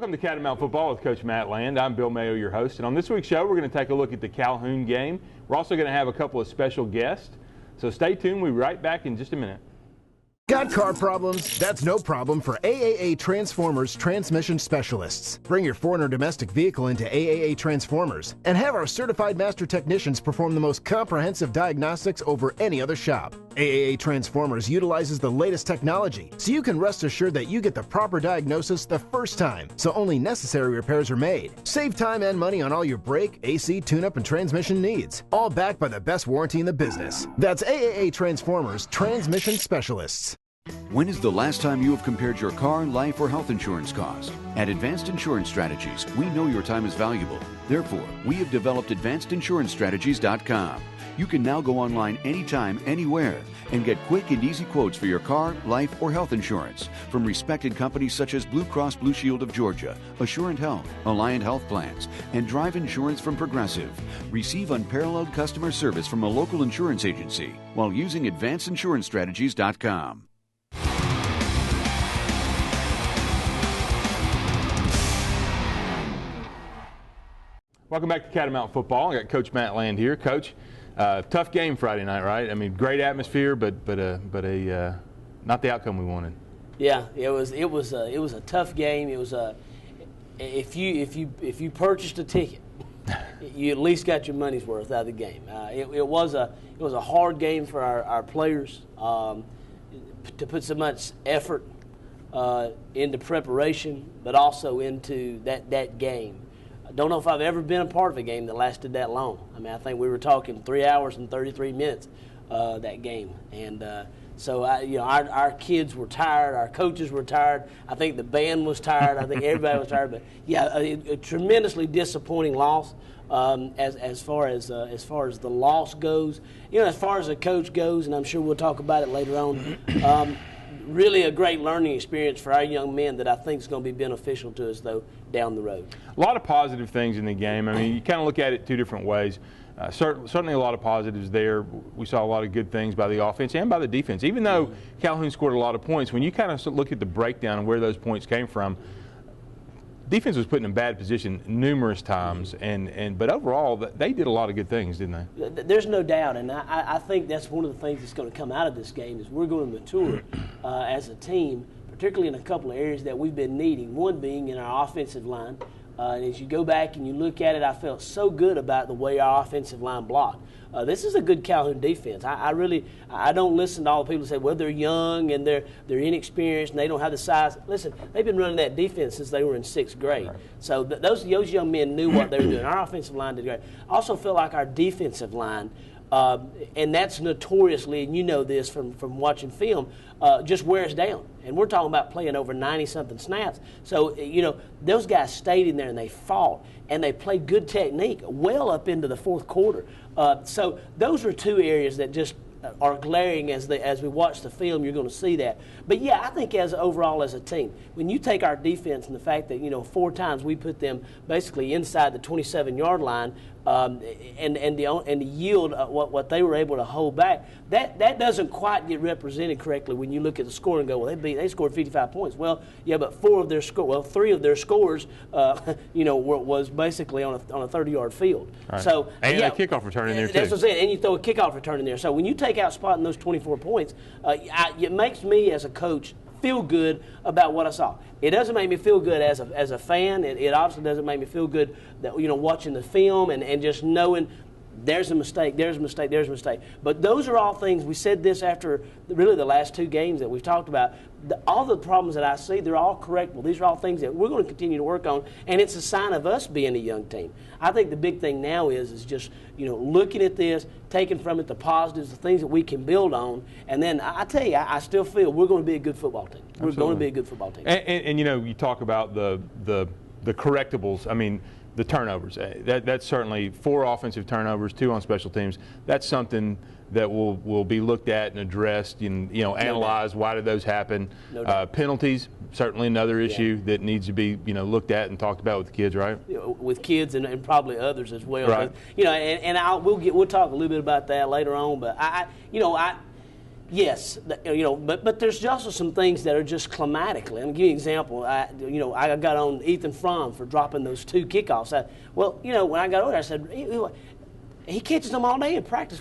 Welcome to Catamount Football with Coach Matt Land. I'm Bill Mayo, your host. And on this week's show, we're going to take a look at the Calhoun game. We're also going to have a couple of special guests. So stay tuned. We'll be right back in just a minute. Got car problems? That's no problem for AAA Transformers Transmission Specialists. Bring your foreign or domestic vehicle into AAA Transformers and have our certified master technicians perform the most comprehensive diagnostics over any other shop. AAA Transformers utilizes the latest technology, so you can rest assured that you get the proper diagnosis the first time, so only necessary repairs are made. Save time and money on all your brake, AC, tune-up, and transmission needs, all backed by the best warranty in the business. That's AAA Transformers Transmission Specialists. When is the last time you have compared your car, life, or health insurance cost? At Advanced Insurance Strategies, we know your time is valuable. Therefore, we have developed AdvancedInsuranceStrategies.com. You can now go online anytime, anywhere, and get quick and easy quotes for your car, life, or health insurance from respected companies such as Blue Cross Blue Shield of Georgia, Assurant Health, Alliant Health Plans, and Drive Insurance from Progressive. Receive unparalleled customer service from a local insurance agency while using AdvancedInsuranceStrategies.com. Welcome back to Catamount Football. I got Coach Matt Land here. Coach, tough game Friday night, right? I mean, great atmosphere, but not the outcome we wanted. Yeah, it was a tough game. It was if you purchased a ticket, you at least got your money's worth out of the game. It was a hard game for our players to put so much effort into preparation, but also into that game. I don't know if I've ever been a part of a game that lasted that long. I mean, I think we were talking 3 hours and 33 minutes that game, and so our kids were tired, our coaches were tired. I think the band was tired. I think everybody was tired. But yeah, a tremendously disappointing loss. As far as the loss goes, as far as the coach goes, and I'm sure we'll talk about it later on. Really a great learning experience for our young men that I think is going to be beneficial to us, though, down the road. A lot of positive things in the game. I mean, you kind of look at it two different ways. Certainly a lot of positives there. We saw a lot of good things by the offense and by the defense. Even though Calhoun scored a lot of points, when you kind of look at the breakdown and where those points came from, defense was put in a bad position numerous times, but overall they did a lot of good things, didn't they? There's no doubt, and I think that's one of the things that's going to come out of this game is we're going to mature as a team, particularly in a couple of areas that we've been needing, one being in our offensive line. And as you go back and you look at it, I felt so good about the way our offensive line blocked. This is a good Calhoun defense. I don't listen to all the people who say, well, they're young and they're inexperienced and they don't have the size. Listen, they've been running that defense since they were in 6th grade. Right. So those young men knew what they were doing. Our offensive line did great. I also feel like our defensive line, and that's notoriously, and you know this from watching film, just wears down. And we're talking about playing over 90-something snaps. So, those guys stayed in there and they fought, and they played good technique well up into the 4th quarter. So those are two areas that just are glaring as we watch the film. You're going to see that. But, yeah, I think overall as a team, when you take our defense and the fact that, 4 times we put them basically inside the 27-yard line, and the yield what they were able to hold back, that doesn't quite get represented correctly when you look at the score and go, well, they scored 55 points. Well, yeah, but 3 of their scores, was basically on a 30-yard field. Right. So and a kickoff return in there too. That's what I'm saying, and you throw a kickoff return in there. So when you take out spotting those 24 points, it makes me as a coach feel good about what I saw. It doesn't make me feel good as a fan. It obviously doesn't make me feel good that watching the film and just knowing there's a mistake. But those are all things. We said this after really the last 2 games that we've talked about. All the problems that I see, they're all correctable. These are all things that we're going to continue to work on, and it's a sign of us being a young team. I think the big thing now is just looking at this, taking from it the positives, the things that we can build on, and then I tell you, I still feel we're going to be a good football team. We're going to be a good football team. And you talk about the correctables. I mean, the turnovers. That's certainly 4 offensive turnovers, 2 on special teams. That's something that will be looked at and addressed and analyzed. Why did those happen? Penalties, certainly another issue that needs to be looked at and talked about with the kids, right? With kids and probably others as well. Right. But, we'll talk a little bit about that later on. But Yes, but there's also some things that are just climatically. I'm going to give you an example. I got on Ethan Fromm for dropping those 2 kickoffs. When I got over there, I said, he catches them all day in practice.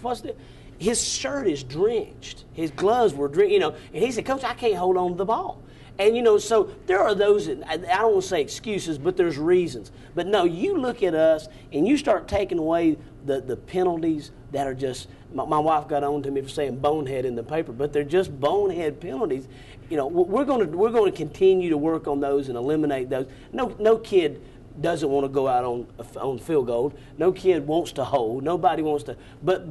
His shirt is drenched. His gloves were drenched, and he said, Coach, I can't hold on to the ball. And, so there are those, I don't want to say excuses, but there's reasons. But, no, you look at us and you start taking away the penalties that are just, my wife got on to me for saying bonehead in the paper, but they're just bonehead penalties. We're going to continue to work on those and eliminate those. No kid doesn't want to go out on field goal. No kid wants to hold. Nobody wants to. But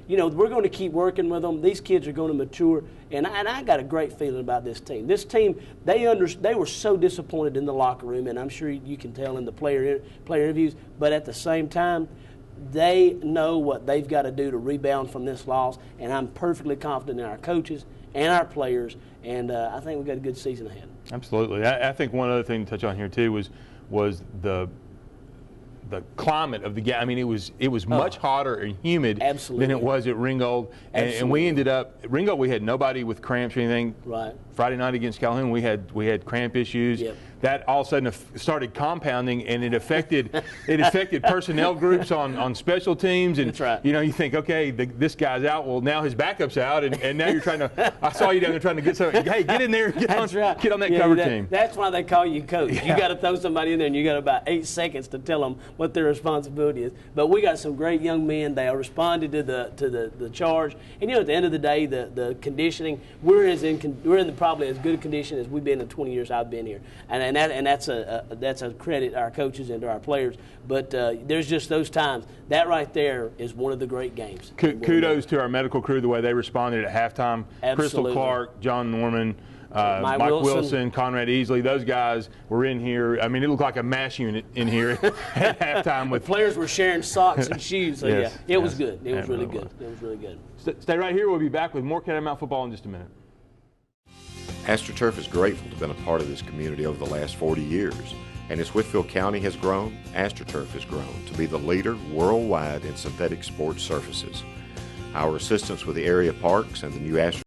we're going to keep working with them. These kids are going to mature, and I got a great feeling about this team. This team, they were so disappointed in the locker room, and I'm sure you can tell in the player interviews. But at the same time, they know what they've got to do to rebound from this loss, and I'm perfectly confident in our coaches and our players, and I think we've got a good season ahead. Absolutely. I think one other thing to touch on here too was the climate of the game. I mean, it was much hotter and humid than it was at Ringgold, and we ended up Ringgold. We had nobody with cramps or anything. Right. Friday night against Calhoun, we had cramp issues. Yep. That all of a sudden started compounding, and it affected personnel groups on special teams. And that's right. You think, okay, this guy's out. Well, now his backup's out, and now you're trying to. I saw you down there trying to get something. Hey, get in there, get on that cover team. That's why they call you coach. Yeah. You got to throw somebody in there, and you got about 8 seconds to tell them what their responsibility is. But we got some great young men. They responded to the charge, and at the end of the day, the conditioning, we're in probably as good a condition as we've been in the 20 years I've been here, and that's a credit to our coaches and to our players. But there's just those times. That right there is one of the great games. Kudos to our medical crew, the way they responded at halftime. Absolutely. Crystal Clark, John Norman, Mike Wilson, Conrad Easley, those guys were in here. I mean, it looked like a mass unit in here at halftime. The players were sharing socks and shoes. So, yes, it was good. It was really good. It was really good. Stay right here. We'll be back with more Catamount football in just a minute. AstroTurf is grateful to have been a part of this community over the last 40 years. And as Whitfield County has grown, AstroTurf has grown to be the leader worldwide in synthetic sports surfaces. Our assistance with the area parks and the new AstroTurf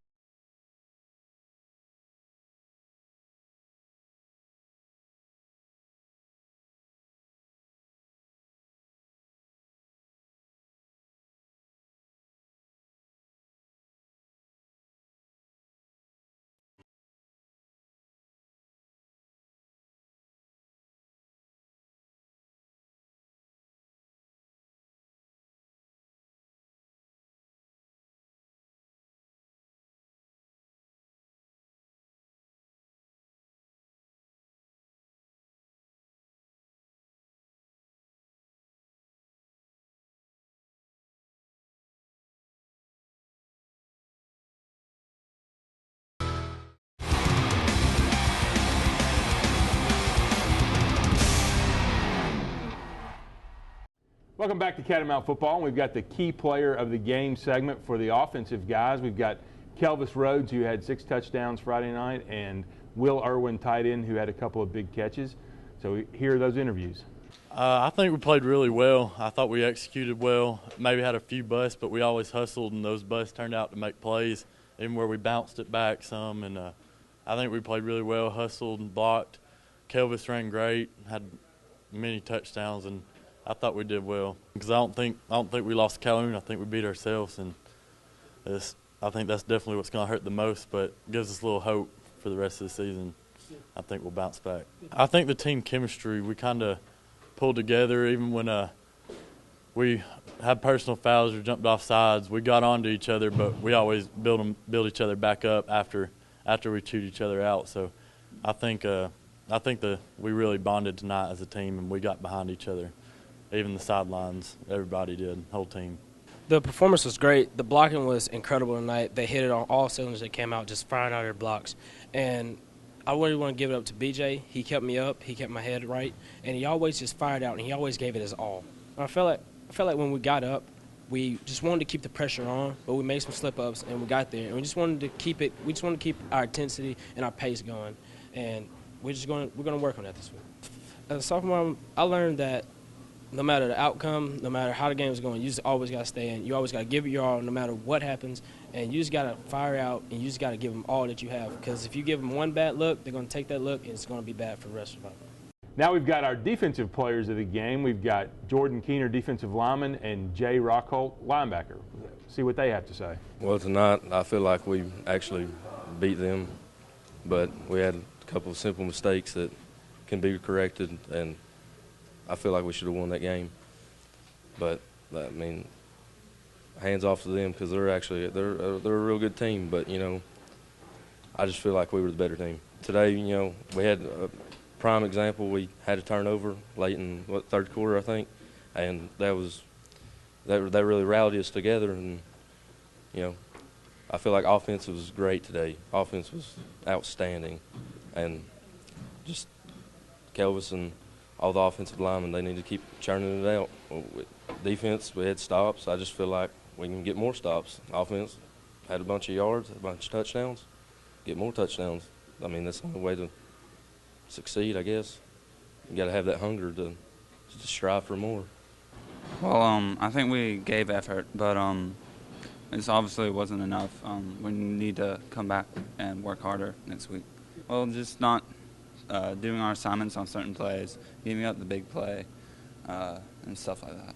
Welcome back to Catamount Football. We've got the key player of the game segment for the offensive guys. We've got Kelvis Rhodes, who had 6 touchdowns Friday night, and Will Irwin, tight end, who had a couple of big catches. So here are those interviews. I think we played really well. I thought we executed well. Maybe had a few busts, but we always hustled, and those busts turned out to make plays, even where we bounced it back some. And I think we played really well, hustled and blocked. Kelvis ran great, had many touchdowns, and I thought we did well. Because I don't think we lost Calhoun. I think we beat ourselves, and I think that's definitely what's going to hurt the most, but it gives us a little hope for the rest of the season. I think we'll bounce back. I think the team chemistry, we kind of pulled together even when we had personal fouls or jumped off sides. We got onto each other, but we always build each other back up after we chewed each other out. So I think we really bonded tonight as a team, and we got behind each other. Even the sidelines, everybody did, whole team. The performance was great. The blocking was incredible tonight. They hit it on all cylinders that came out, just firing out their blocks. And I really want to give it up to BJ. He kept me up. He kept my head right. And he always just fired out, and he always gave it his all. I felt like when we got up, we just wanted to keep the pressure on, but we made some slip-ups, and we got there. And we just wanted to keep it. We just wanted to keep our intensity and our pace going. And we're going to work on that this week. As a sophomore, I learned that no matter the outcome, no matter how the game is going, you just always got to stay in. You always got to give it your all no matter what happens, and you just got to fire out, and you just got to give them all that you have, because if you give them one bad look, they're going to take that look, and it's going to be bad for the rest of them. Now we've got our defensive players of the game. We've got Jordan Keener, defensive lineman, and Jay Rockholt, linebacker. See what they have to say. Well, tonight I feel like we actually beat them, but we had a couple of simple mistakes that can be corrected, and I feel like we should have won that game. But I mean, hands off to them, because they're a real good team. But you know, I just feel like we were the better team today. You know, we had a prime example. We had a turnover late in third quarter, I think, and that really rallied us together. And you know, I feel like offense was great today. Offense was outstanding, and just Kelvis and all the offensive linemen, they need to keep churning it out. With defense, we had stops. I just feel like we can get more stops. Offense had a bunch of yards, a bunch of touchdowns, get more touchdowns. I mean, that's the only way to succeed, I guess. You got to have that hunger to strive for more. Well, I think we gave effort, but it obviously wasn't enough. We need to come back and work harder next week. Well, just not doing our assignments on certain plays, giving up the big play, and stuff like that.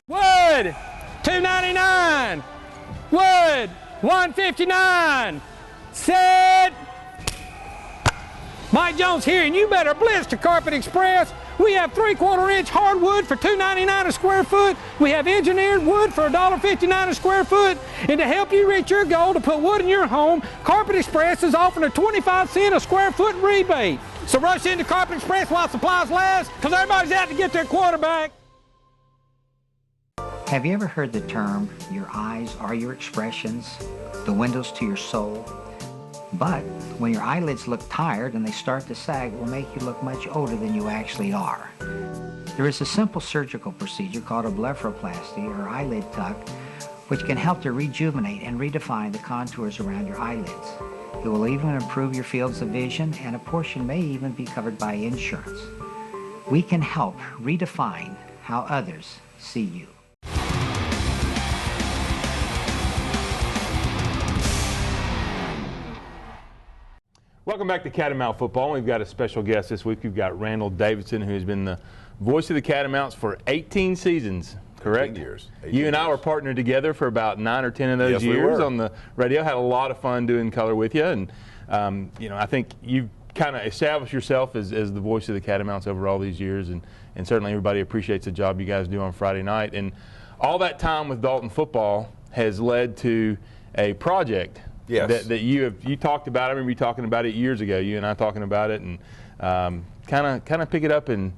Wood, 299. Wood, 159. Set. Mike Jones here, and you better blitz to Carpet Express. We have 3/4 inch hardwood for $2.99 a square foot. We have engineered wood for $1.59 a square foot. And to help you reach your goal to put wood in your home, Carpet Express is offering a 25-cent a square foot rebate. So rush into Carpet Express while supplies last, because everybody's out to get their quarterback. Have you ever heard the term, your eyes are your expressions, the windows to your soul? But when your eyelids look tired and they start to sag, it will make you look much older than you actually are. There is a simple surgical procedure called a blepharoplasty or eyelid tuck, which can help to rejuvenate and redefine the contours around your eyelids. It will even improve your fields of vision, and a portion may even be covered by insurance. We can help redefine how others see you. Welcome back to Catamount Football. We've got a special guest this week. We've got Randal Davidson, who has been the voice of the Catamounts for 18 seasons, correct? 18 years. You and I were partnered together for about 9 or 10 of those years on the radio. Had a lot of fun doing color with you, and you know, I think you've kind of established yourself as the voice of the Catamounts over all these years, and certainly everybody appreciates the job you guys do on Friday night. And all that time with Dalton football has led to a project. Yes. That you talked about. I remember you talking about it years ago. You and I talking about it, and kind of pick it up and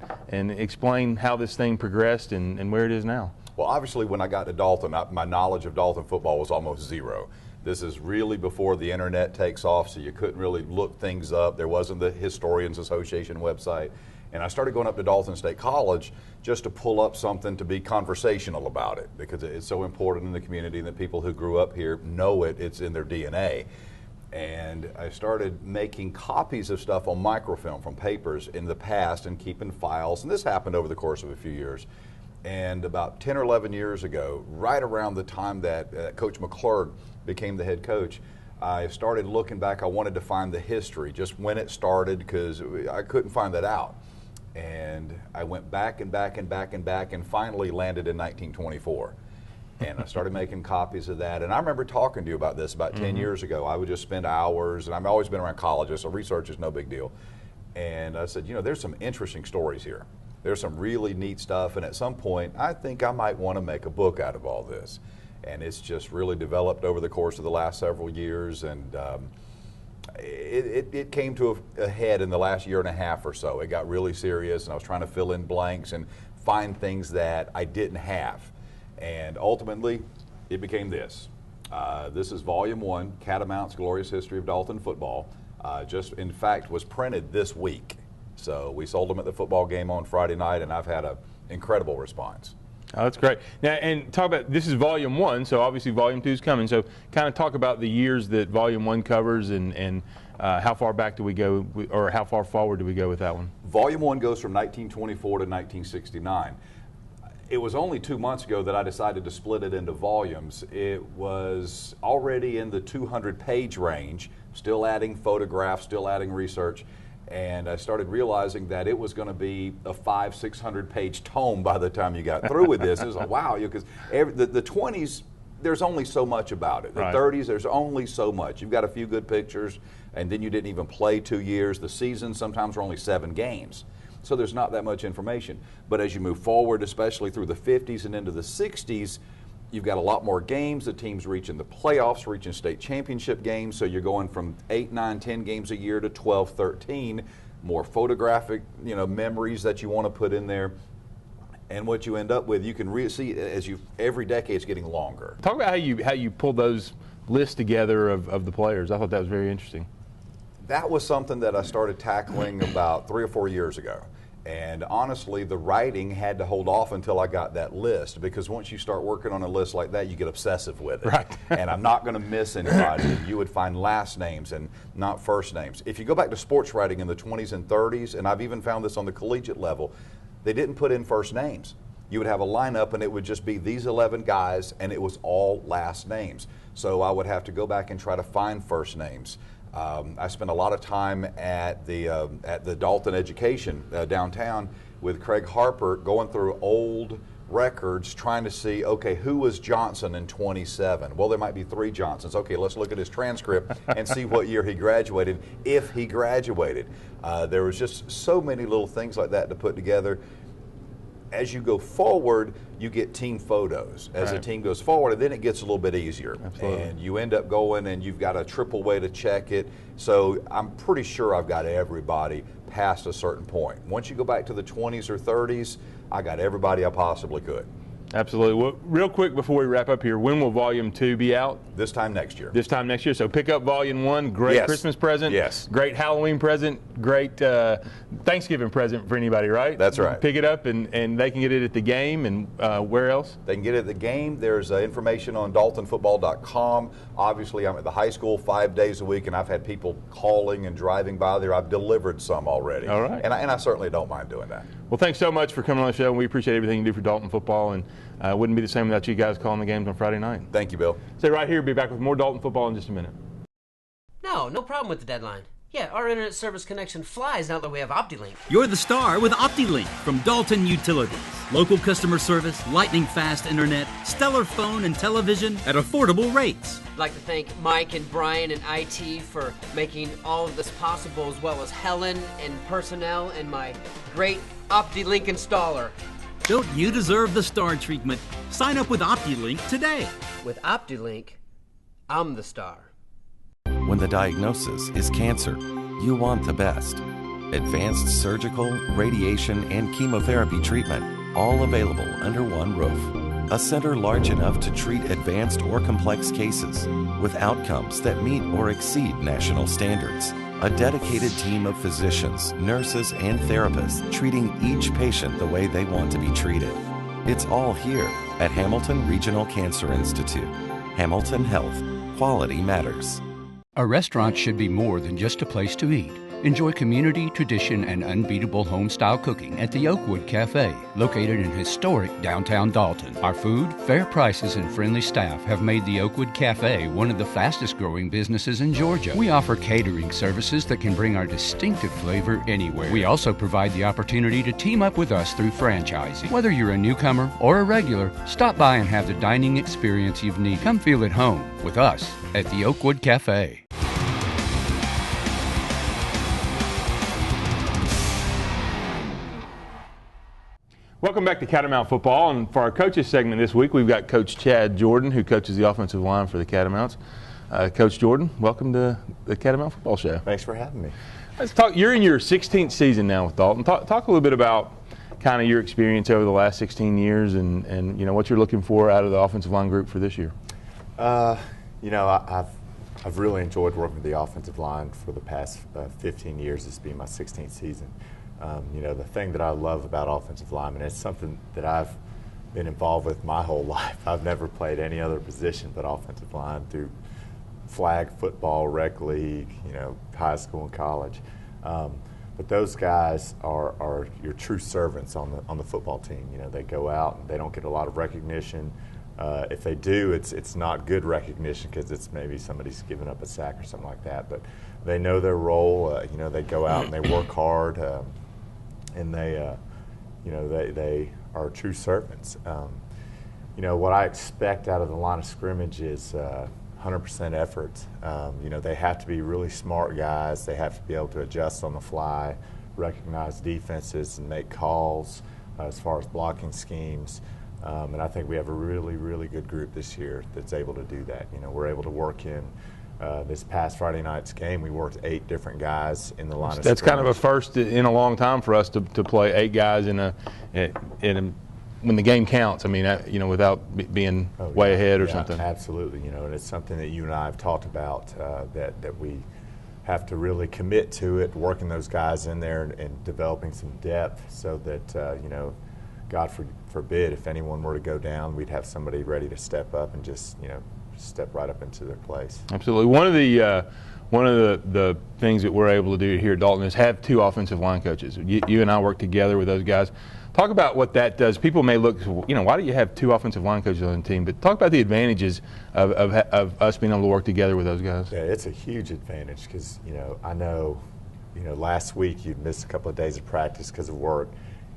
explain how this thing progressed and where it is now. Well, obviously, when I got to Dalton, my knowledge of Dalton football was almost zero. This is really before the internet takes off, so you couldn't really look things up. There wasn't the Historians Association website. And I started going up to Dalton State College just to pull up something to be conversational about it, because it's so important in the community, and the people who grew up here know it. It's in their DNA. And I started making copies of stuff on microfilm from papers in the past and keeping files. And this happened over the course of a few years. And about 10 or 11 years ago, right around the time that Coach McClurg became the head coach, I started looking back. I wanted to find the history, just when it started, because I couldn't find that out. And I went back and back and back and back and finally landed in 1924. And I started making copies of that. And I remember talking to you about this about 10 years ago. I would just spend hours, and I've always been around colleges, so research is no big deal. And I said, you know, there's some interesting stories here. There's some really neat stuff, and at some point, I think I might want to make a book out of all this. And it's just really developed over the course of the last several years, and it came to a head in the last year and a half or so. It got really serious, and I was trying to fill in blanks and find things that I didn't have. And ultimately, it became this. This is Volume 1, Catamount's Glorious History of Dalton Football. Just, in fact, was printed this week. So we sold them at the football game on Friday night, and I've had an incredible response. Oh, that's great. Now, and talk about, this is Volume 1, so obviously Volume 2 is coming. So kind of talk about the years that Volume 1 covers, and how far back do we go, or how far forward do we go with that one? Volume 1 goes from 1924 to 1969. It was only 2 months ago that I decided to split it into volumes. It was already in the 200-page range, still adding photographs, still adding research, and I started realizing that it was going to be a 500-600-page tome by the time you got through with this. It was like, wow, because the 20s, there's only so much about it. The 30s, there's only so much. You've got a few good pictures, and then you didn't even play 2 years. The seasons sometimes were only 7 games. So there's not that much information. But as you move forward, especially through the 50s and into the 60s, you've got a lot more games. The teams reaching the playoffs, reaching state championship games. So you're going from 8, 9, 10 games a year to 12, 13. More photographic, memories that you want to put in there. And what you end up with, you can see as every decade's getting longer. Talk about how you pull those lists together of the players. I thought that was very interesting. That was something that I started tackling about 3 or 4 years ago. And honestly, the writing had to hold off until I got that list, because once you start working on a list like that, you get obsessive with it. Right. And I'm not going to miss anybody. You would find last names and not first names. If you go back to sports writing in the 20s and 30s, and I've even found this on the collegiate level, they didn't put in first names. You would have a lineup and it would just be these 11 guys, and it was all last names. So I would have to go back and try to find first names. I spent a lot of time at the Dalton Education downtown with Craig Harper, going through old records, trying to see, okay, who was Johnson in 27? Well, there might be 3 Johnsons. Okay, let's look at his transcript and see what year he graduated, if he graduated. There was just so many little things like that to put together. As you go forward, you get team photos as the team goes forward, and then it gets a little bit easier. Absolutely. And you end up going and you've got a triple way to check it. So I'm pretty sure I've got everybody past a certain point. Once you go back to the 20s or 30s, I got everybody I possibly could. Absolutely. Well, real quick before we wrap up here, when will Volume 2 be out? This time next year. This time next year. So pick up Volume 1. Great Christmas present. Yes. Great Halloween present. Great Thanksgiving present for anybody, right? That's right. Pick it up, and they can get it at the game. And where else? They can get it at the game. There's information on daltonfootball.com. Obviously, I'm at the high school 5 days a week, and I've had people calling and driving by there. I've delivered some already. All right. And I certainly don't mind doing that. Well, thanks so much for coming on the show. We appreciate everything you do for Dalton football, and it wouldn't be the same without you guys calling the games on Friday night. Thank you, Bill. Stay right here. Be back with more Dalton football in just a minute. No problem with the deadline. Yeah, our internet service connection flies now that we have OptiLink. You're the star with OptiLink from Dalton Utilities. Local customer service, lightning fast internet, stellar phone and television at affordable rates. I'd like to thank Mike and Brian and IT for making all of this possible, as well as Helen and personnel and my great OptiLink installer. Don't you deserve the star treatment? Sign up with OptiLink today. With OptiLink, I'm the star. When the diagnosis is cancer, you want the best. Advanced surgical, radiation, and chemotherapy treatment, all available under one roof. A center large enough to treat advanced or complex cases with outcomes that meet or exceed national standards. A dedicated team of physicians, nurses, and therapists treating each patient the way they want to be treated. It's all here at Hamilton Regional Cancer Institute. Hamilton Health. Quality matters. A restaurant should be more than just a place to eat. Enjoy community, tradition, and unbeatable home-style cooking at the Oakwood Cafe, located in historic downtown Dalton. Our food, fair prices, and friendly staff have made the Oakwood Cafe one of the fastest-growing businesses in Georgia. We offer catering services that can bring our distinctive flavor anywhere. We also provide the opportunity to team up with us through franchising. Whether you're a newcomer or a regular, stop by and have the dining experience you've needed. Come feel at home with us at the Oakwood Cafe. Welcome back to Catamount Football, and for our coaches segment this week, we've got Coach Chad Jordan, who coaches the offensive line for the Catamounts. Coach Jordan, welcome to the Catamount Football Show. Thanks for having me. Let's talk. You're in your 16th season now with Dalton. Talk a little bit about kind of your experience over the last 16 years, and what you're looking for out of the offensive line group for this year. I've really enjoyed working with the offensive line for the past 15 years. This being my 16th season. The thing that I love about offensive linemen, it's something that I've been involved with my whole life. I've never played any other position but offensive line through flag football, rec league, high school and college. But those guys are your true servants on the football team. You know, they go out and they don't get a lot of recognition. If they do, it's not good recognition because it's maybe somebody's giving up a sack or something like that. But they know their role. You know, they go out and they work hard, and they are true servants. You know, what I expect out of the line of scrimmage is 100% effort. You know, they have to be really smart guys. They have to be able to adjust on the fly, recognize defenses, and make calls as far as blocking schemes. And I think we have a really, really good group this year that's able to do that. You know, we're able to work in this past Friday night's game. We worked 8 different guys in the line of scrimmage. That's kind of a first in a long time for us to play 8 guys when the game counts. I mean, you know, without being way ahead or something. Absolutely. You know, and it's something that you and I have talked about that we have to really commit to it, working those guys in there and developing some depth so that, you know, God forbid, if anyone were to go down, we'd have somebody ready to step up and just, you know, step right up into their place. Absolutely. One of the things that we're able to do here at Dalton is have 2 offensive line coaches. You and I work together with those guys. Talk about what that does. People may look, you know, why do you have 2 offensive line coaches on the team? But talk about the advantages of us being able to work together with those guys. Yeah, it's a huge advantage because, you know, I know, you know, last week you missed a couple of days of practice because of work.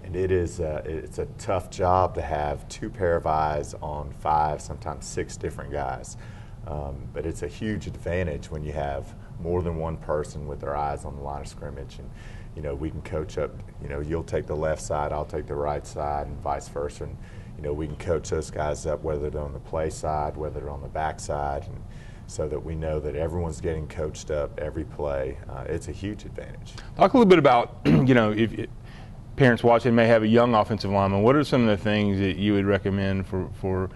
And it's a tough job to have 2 pair of eyes on 5, sometimes 6 different guys. But it's a huge advantage when you have more than one person with their eyes on the line of scrimmage. And, you know, we can coach up, you know, you'll take the left side, I'll take the right side, and vice versa. And, you know, we can coach those guys up, whether they're on the play side, whether they're on the back side, and so that we know that everyone's getting coached up every play. It's a huge advantage. Talk a little bit about, you know, if parents watching may have a young offensive lineman, what are some of the things that you would recommend for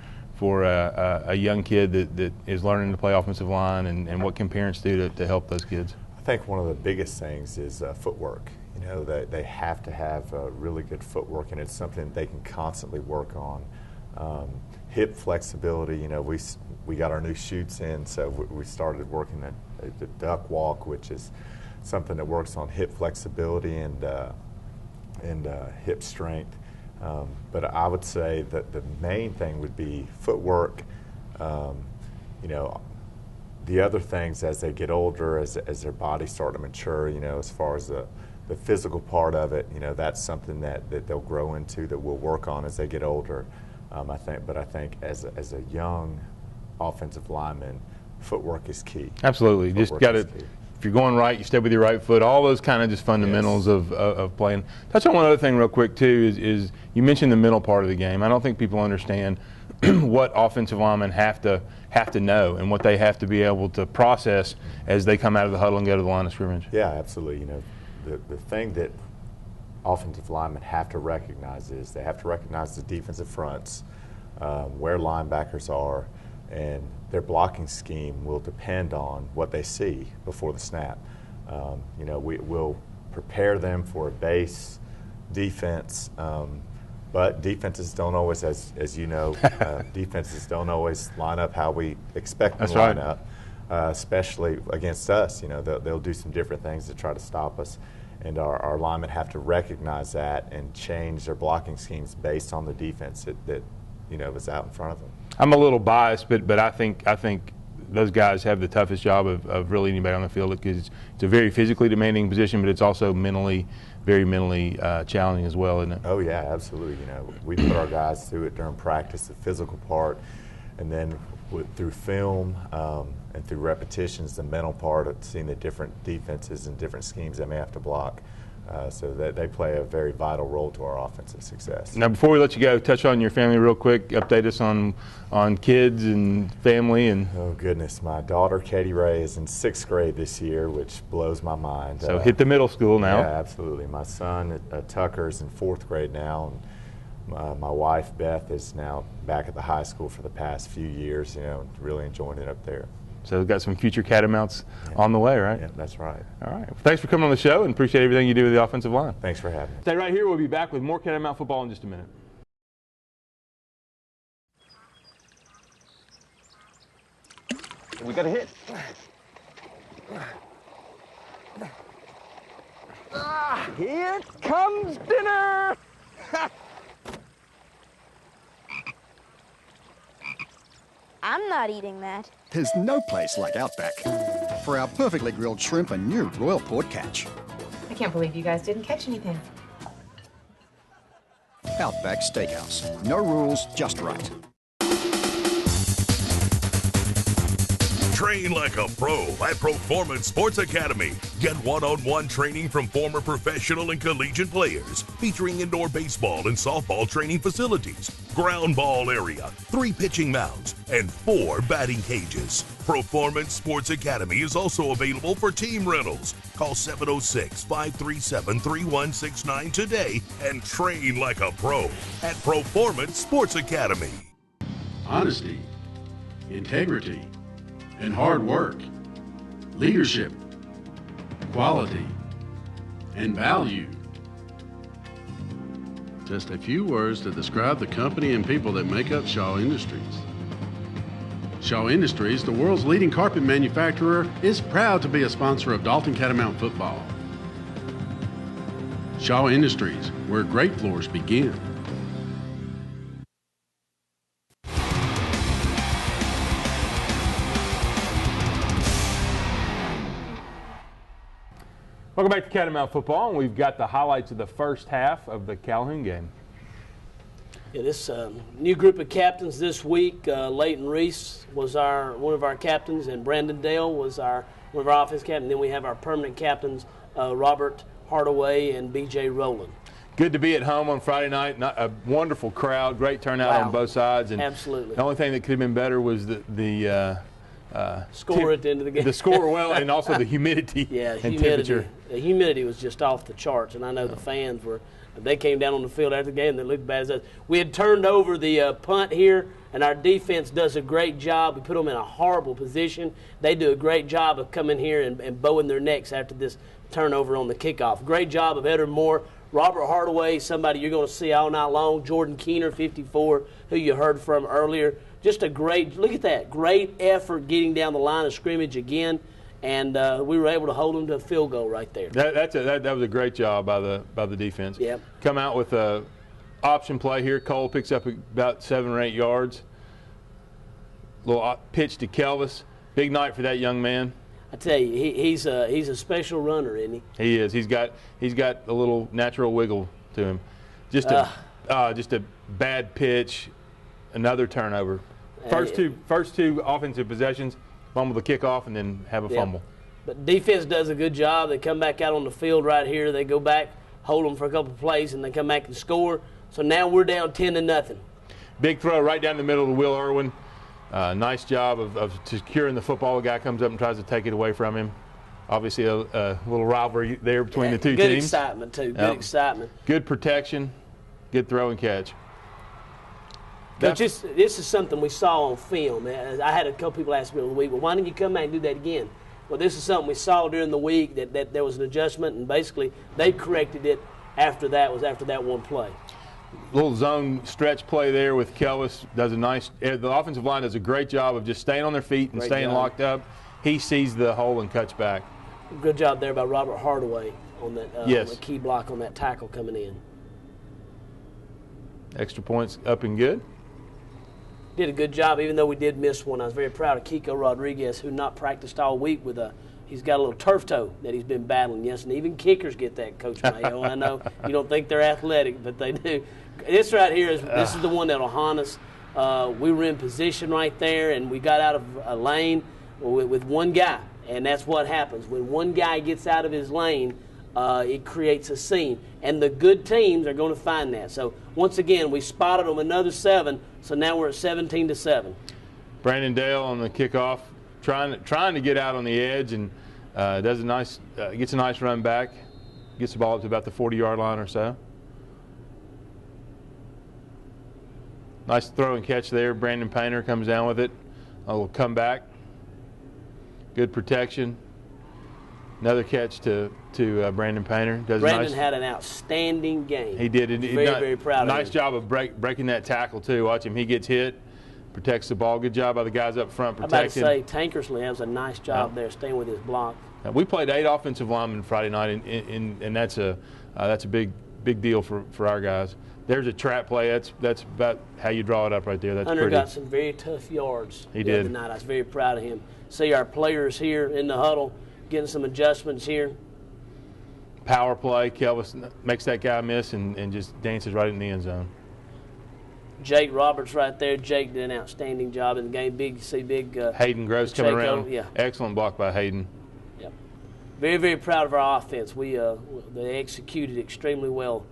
a young kid that is learning to play offensive line, and what can parents do to help those kids? I think one of the biggest things is footwork. You know, they have to have really good footwork, and it's something that they can constantly work on. Hip flexibility, you know, we got our new chutes in, so we started working the duck walk, which is something that works on hip flexibility and hip strength. But I would say that the main thing would be footwork. You know, the other things as they get older, as their bodies start to mature, you know, as far as the physical part of it, you know, that's something that they'll grow into, that we'll work on as they get older. I think as a young offensive lineman, footwork is key. Absolutely. Just got to, if you're going right, you step with your right foot, all those kind of just fundamentals of playing. Touch on one other thing real quick too, is you mentioned the mental part of the game. I don't think people understand what offensive linemen have to know and what they have to be able to process as they come out of the huddle and go to the line of scrimmage. Yeah, absolutely. You know, the thing that offensive linemen have to recognize is they have to recognize the defensive fronts, where linebackers are, and their blocking scheme will depend on what they see before the snap. You know, we'll prepare them for a base defense, but defenses don't always, as you know, defenses don't always line up how we expect them to line up, especially against us. You know, they'll do some different things to try to stop us. And our linemen have to recognize that and change their blocking schemes based on the defense that you know is out in front of them. I'm a little biased, but I think those guys have the toughest job of really anybody on the field, because it's a very physically demanding position, but it's also very mentally challenging as well, isn't it? Oh yeah, absolutely. You know, we put our guys through it during practice, the physical part, and then through film and through repetitions, the mental part of seeing the different defenses and different schemes they may have to block. So that they play a very vital role to our offensive success. Now, before we let you go, touch on your family real quick. Update us on kids and family. And oh goodness, my daughter Katie Ray is in 6th grade this year, which blows my mind. So hit the middle school now. Yeah, absolutely. My son Tucker is in 4th grade now, and my wife Beth is now back at the high school for the past few years. You know, really enjoying it up there. So we've got some future Catamounts on the way, right? Yeah, that's right. All right. Well, thanks for coming on the show, and appreciate everything you do with the offensive line. Thanks for having me. Stay right here. We'll be back with more Catamount football in just a minute. We got a hit. Here comes dinner! I'm not eating that. There's no place like Outback for our perfectly grilled shrimp and new Royal Port Catch. I can't believe you guys didn't catch anything. Outback Steakhouse. No rules, just right. Train like a pro at Performance Sports Academy. Get one-on-one training from former professional and collegiate players, featuring indoor baseball and softball training facilities, ground ball area, 3 pitching mounds, and 4 batting cages. Performance Sports Academy is also available for team rentals. Call 706-537-3169 today and train like a pro at Performance Sports Academy. Honesty, integrity, and hard work, leadership, quality, and value. Just a few words to describe the company and people that make up Shaw Industries. Shaw Industries, the world's leading carpet manufacturer, is proud to be a sponsor of Dalton Catamount Football. Shaw Industries, where great floors begin. Welcome back to Catamount Football, and we've got the highlights of the first half of the Calhoun game. Yeah, this new group of captains this week, Leighton Reese was one of our captains, and Brandon Dale was one of our offense captains. Then we have our permanent captains, Robert Hardaway and B.J. Rowland. Good to be at home on Friday night. A wonderful crowd, great turnout on both sides. And absolutely. The only thing that could have been better was the score at the end of the game. The score, well, and also the humidity and temperature. The humidity was just off the charts, and I know the fans were. They came down on the field after the game, and they looked bad as us. We had turned over the punt here, and our defense does a great job. We put them in a horrible position. They do a great job of coming here and bowing their necks after this turnover on the kickoff. Great job of Edward Moore. Robert Hardaway, somebody you're going to see all night long. Jordan Keener, 54, who you heard from earlier. Just a great, look at that, great effort getting down the line of scrimmage again, and we were able to hold them to a field goal right there. That was a great job by the defense. Yep. Come out with a option play here. Cole picks up about 7 or 8 yards. Little pitch to Kelvis. Big night for that young man. I tell you, he's a special runner, isn't he? He is. He's got a little natural wiggle to him. Just a bad pitch, another turnover. First two offensive possessions, fumble the kickoff, and then have a fumble. But defense does a good job. They come back out on the field right here. They go back, hold them for a couple of plays, and they come back and score. So now we're down 10-0. Big throw right down the middle to Will Irwin. Nice job of securing the football. The guy comes up and tries to take it away from him. Obviously, a little rivalry there between the two teams. Good excitement, too. Good excitement. Good protection. Good throw and catch. Coach, this is something we saw on film. I had a couple people ask me over the week, well, why didn't you come back and do that again? Well, this is something we saw during the week that there was an adjustment, and basically they corrected it after that one play. Little zone stretch play there with Kelvis. The offensive line does a great job of just staying on their feet and staying locked up. He sees the hole and cuts back. Good job there by Robert Hardaway on that on the key block on that tackle coming in. Extra points up and good. Did a good job, even though we did miss one. I was very proud of Kiko Rodriguez, who not practiced all week with he's got a little turf toe that he's been battling. Yes, and even kickers get that, Coach Mayo. I know you don't think they're athletic, but they do. This right here is the one that'll haunt us. We were in position right there, and we got out of a lane with one guy, and that's what happens. When one guy gets out of his lane, it creates a scene, and the good teams are going to find that. So once again, we spotted them another 7, so now we're at 17-7. Brandon Dale on the kickoff, trying to get out on the edge, and does gets a nice run back, gets the ball up to about the 40-yard line or so. Nice throw and catch there. Brandon Painter comes down with it. Will come back. Good protection. Another catch to Brandon Painter. Brandon had an outstanding game. He did. Very proud of him. Nice job of breaking that tackle, too. Watch him. He gets hit, protects the ball. Good job by the guys up front protecting. I'm about to say, Tankersley has a nice job there staying with his block. We played 8 offensive linemen Friday night, and that's a big deal for our guys. There's a trap play. That's about how you draw it up right there. That's Hunter pretty. got some very tough yards He the did. other night. I was very proud of him. See our players here in the huddle getting some adjustments here. Power play. Kelvis makes that guy miss and just dances right in the end zone. Jake Roberts right there. Jake did an outstanding job in the game. Hayden Gross coming around. Yeah. Excellent block by Hayden. Yep. Very, very proud of our offense. They executed extremely well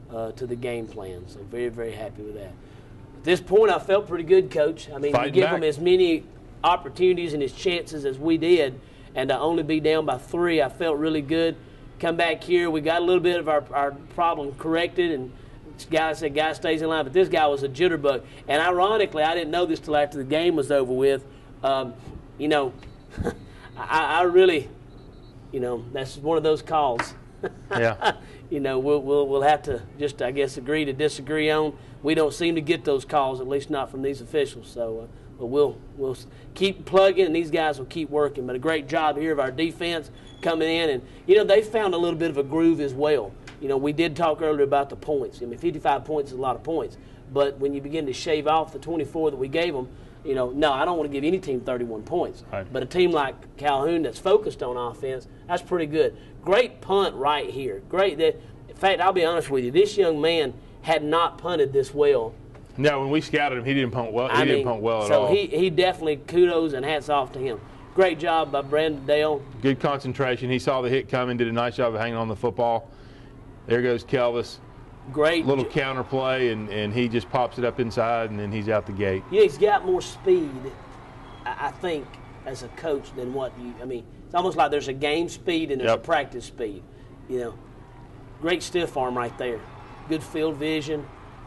to the game plan. So very, very happy with that. At this point, I felt pretty good, Coach. I mean, Fighting you give back. them as many opportunities and as chances as we did, and to only be down by 3, I felt really good. Come back here, we got a little bit of our problem corrected, and guy stays in line, but this guy was a jitterbug. And ironically, I didn't know this till after the game was over with. I really, that's one of those calls. Yeah. We'll have to just, I guess, agree to disagree on. We don't seem to get those calls, at least not from these officials. So, but we'll keep plugging, and these guys will keep working. But a great job here of our defense coming in, and they found a little bit of a groove as well. We did talk earlier about the points. I mean, 55 points is a lot of points. But when you begin to shave off the 24 that we gave them, no, I don't want to give any team 31 points. Right. But a team like Calhoun that's focused on offense, that's pretty good. Great punt right here. Great. In fact, I'll be honest with you, this young man had not punted this well. No, when we scouted him, he didn't punt well. He didn't punt well at so all. he definitely, kudos and hats off to him. Great job by Randal. Good concentration. He saw the hit coming, did a nice job of hanging on the football. There goes Kelvis. Great. Little counter play, and he just pops it up inside, and then he's out the gate. He's got more speed, I think, as a coach than what it's almost like there's a game speed and there's a practice speed. Great stiff arm right there. Good field vision,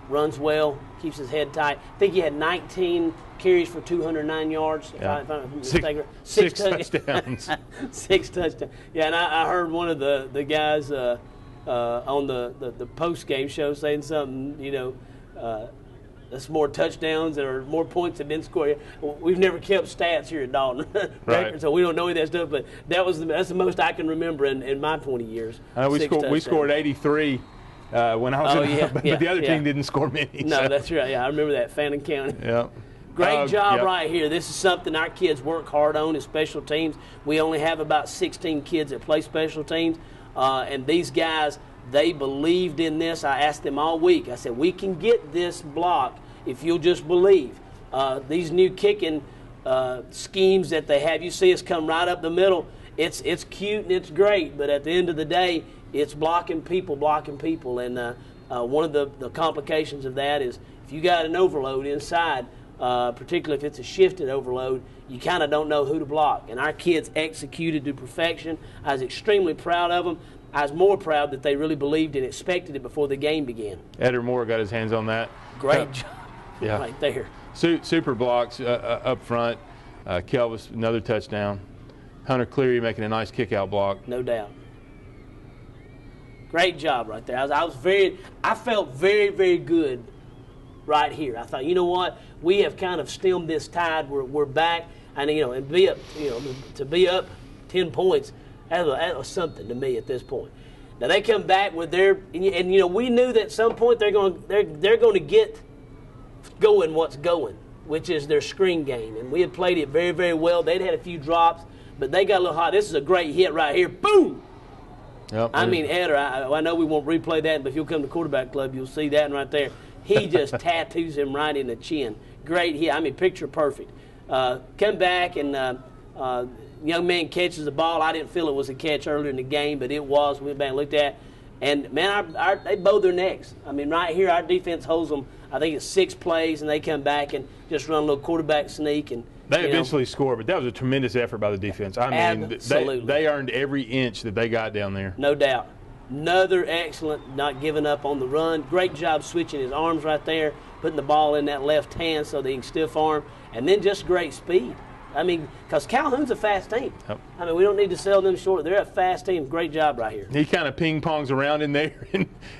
runs well, keeps his head tight. I think he had 19 carries for 209 yards. Yeah. If I'm mistaken. Six touchdowns. 6 touchdowns. Yeah, and I heard one of the guys on the post-game show saying something, that's more touchdowns or more points than didn't score. We've never kept stats here at Dalton, Right. So we don't know any of that stuff. But that's the most I can remember in my 20 years. We scored 83 when I was in, but the other team didn't score many. No, so. that's right. Yeah, I remember that, Fannin County. Yeah. Great job right here. This is something our kids work hard on is special teams. We only have about 16 kids that play special teams, and these guys, they believed in this. I asked them all week. I said, we can get this block if you'll just believe. These new kicking schemes that they have, you see us come right up the middle. It's cute and it's great, but at the end of the day, it's blocking people. And one of the complications of that is if you got an overload inside, particularly if it's a shifted overload, you kind of don't know who to block. And our kids executed to perfection. I was extremely proud of them. I was more proud that they really believed and expected it before the game began. Eder Moore got his hands on that. Great job right there. Super blocks up front. Kelvis, another touchdown. Hunter Cleary making a nice kick-out block. No doubt. Great job right there. I felt very, very good right here. I thought, you know what? We have kind of stemmed this tide. We're back, and and be up, to be up 10 points. That was something to me at this point. Now they come back with their, and we knew that at some point they're going to get going what's going, which is their screen game, and we had played it very, very well. They'd had a few drops, but they got a little hot. This is a great hit right here. Boom! Yep, I mean, Eder, I know we won't replay that, but if you'll come to Quarterback Club, you'll see that one right there. He just tattoos him right in the chin. Great hit. I mean, picture perfect. Come back and young man catches the ball. I didn't feel it was a catch earlier in the game, but it was. We went back and looked at it. And, man, they bow their necks. I mean, right here, our defense holds them, I think it's 6 plays, and they come back and just run a little quarterback sneak. And they eventually score, but that was a tremendous effort by the defense. I mean, they earned every inch that they got down there. No doubt. Another excellent, not giving up on the run. Great job switching his arms right there, putting the ball in that left hand so that he can stiff arm, and then just great speed. I mean, because Calhoun's a fast team. Yep. I mean, we don't need to sell them short. They're a fast team. Great job right here. He kind of ping-pongs around in there,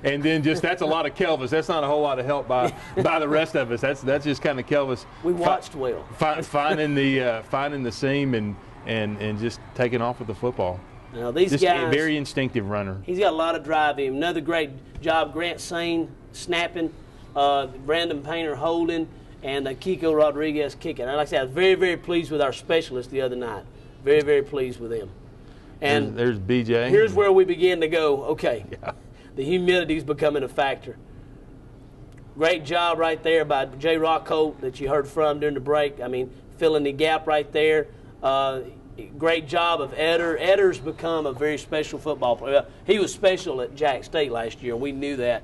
and then that's a lot of Kelvis. That's not a whole lot of help by the rest of us. That's just kind of Kelvis. We watched well. Finding the seam and just taking off with the football. Now, these Just guys, a very instinctive runner. He's got a lot of drive in him. Another great job, Grant Sane snapping, Brandon Painter holding, and Kiko Rodriguez kicking. And like I said, I was very, very pleased with our specialists the other night. Very, very pleased with them. And there's BJ. Here's where we begin to go, okay, the humidity's becoming a factor. Great job right there by Jay Rockholt that you heard from during the break. I mean, filling the gap right there. Great job of Eder. Eder's become a very special football player. He was special at Jack State last year, and we knew that.